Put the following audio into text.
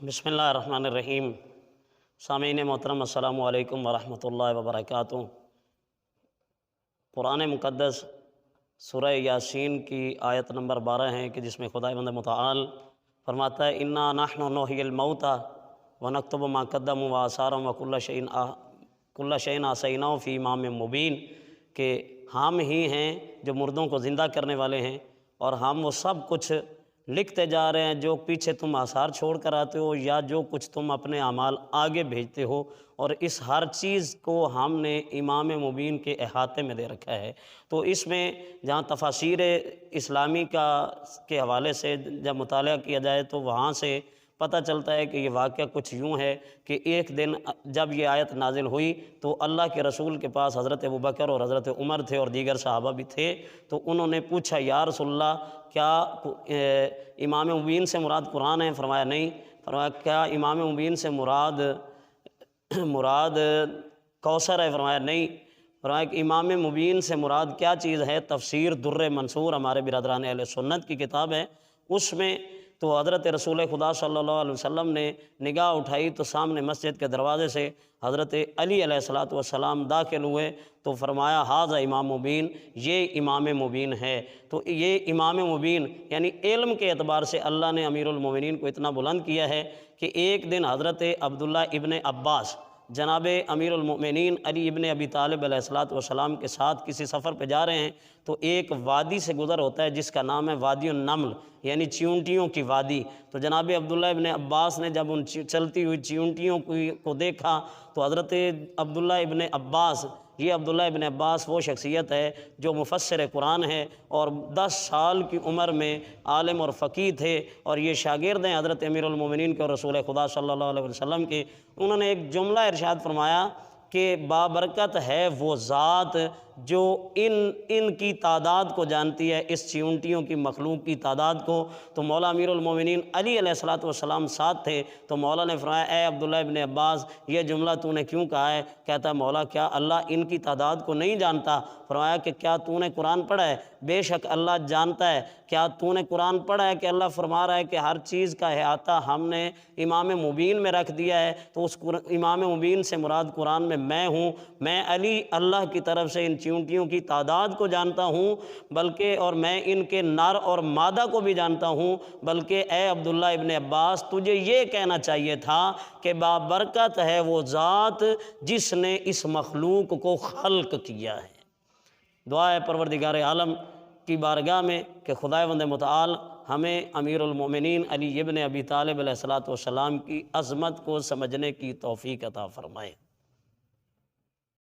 بسم اللہ الرحمن الرحیم۔ سامعین محترم السلام علیکم ورحمۃ اللہ وبرکاتہ۔ قرآن مقدس سورہ یاسین کی آیت نمبر 12 ہے کہ جس میں خداوند متعال فرماتا ہے انا نحن نحیی الموتى ونکتب ما قدموا وآثارهم وکل شیء احصیناہ فی امام مبین، کہ ہم ہی ہیں جو مردوں کو زندہ کرنے والے ہیں اور ہم وہ سب کچھ لکھتے جا رہے ہیں جو پیچھے تم آثار چھوڑ کر آتے ہو یا جو کچھ تم اپنے اعمال آگے بھیجتے ہو، اور اس ہر چیز کو ہم نے امام مبین کے احاطے میں دے رکھا ہے۔ تو اس میں جہاں تفاسیر اسلامی کے حوالے سے جب مطالعہ کیا جائے تو وہاں سے پتہ چلتا ہے کہ یہ واقعہ کچھ یوں ہے کہ ایک دن جب یہ آیت نازل ہوئی تو اللہ کے رسول کے پاس حضرت ابوبکر اور حضرت عمر تھے اور دیگر صحابہ بھی تھے، تو انہوں نے پوچھا یا رسول اللہ کیا امام مبین سے مراد قرآن ہے؟ فرمایا نہیں۔ فرمایا کیا امام مبین سے مراد کوثر ہے؟ فرمایا نہیں۔ فرمایا کہ امام مبین سے مراد کیا چیز ہے؟ تفسیر در منصور ہمارے برادران اہل سنت کی کتاب ہے، اس میں تو حضرت رسول خدا صلی اللہ علیہ وسلم نے نگاہ اٹھائی تو سامنے مسجد کے دروازے سے حضرت علی علیہ السلام داخل ہوئے، تو فرمایا ھذا امام مبین، یہ امام مبین ہے۔ تو یہ امام مبین یعنی علم کے اعتبار سے اللہ نے امیر المومنین کو اتنا بلند کیا ہے کہ ایک دن حضرت عبداللہ ابن عباس جناب امیر المؤمنین علی ابن ابی طالب علیہ السلام کے ساتھ کسی سفر پہ جا رہے ہیں، تو ایک وادی سے گزر ہوتا ہے جس کا نام ہے وادی النمل یعنی چیونٹیوں کی وادی۔ تو جناب عبداللہ ابن عباس نے جب ان چلتی ہوئی چیونٹیوں کو دیکھا تو حضرت عبداللہ ابن عباس، یہ عبداللہ ابن عباس وہ شخصیت ہے جو مفسر قرآن ہے اور 10 سال کی عمر میں عالم اور فقیہ تھے، اور یہ شاگرد ہیں حضرت امیر المومنین کے اور رسول خدا صلی اللہ علیہ وسلم کے۔ انہوں نے ایک جملہ ارشاد فرمایا کہ بابرکت ہے وہ ذات جو ان کی تعداد کو جانتی ہے، اس چیونٹیوں کی مخلوق کی تعداد کو۔ تو مولا امیر المومنین علی علیہ السلام ساتھ تھے، تو مولا نے فرمایا اے عبداللہ ابن عباس یہ جملہ تو نے کیوں کہا ہے؟ کہتا ہے مولا کیا اللہ ان کی تعداد کو نہیں جانتا؟ فرمایا کہ کیا تو نے قرآن پڑھا ہے؟ بے شک اللہ جانتا ہے۔ کیا تو نے قرآن پڑھا ہے کہ اللہ فرما رہا ہے کہ ہر چیز کا احاطہ ہم نے امام مبین میں رکھ دیا ہے؟ تو اس امام مبین سے مراد قرآن میں ہوں، میں علی اللہ کی طرف سے ان چیونٹیوں کی تعداد کو جانتا ہوں، بلکہ اور میں ان کے نر اور مادہ کو بھی جانتا ہوں، بلکہ اے عبداللہ ابن عباس تجھے یہ کہنا چاہیے تھا کہ بابرکت ہے وہ ذات جس نے اس مخلوق کو خلق کیا ہے۔ دعا ہے پروردگار عالم کی بارگاہ میں کہ خداوند متعال ہمیں امیر المومنین علی ابن ابی طالب علیہ السلام کی عظمت کو سمجھنے کی توفیق عطا فرمائے۔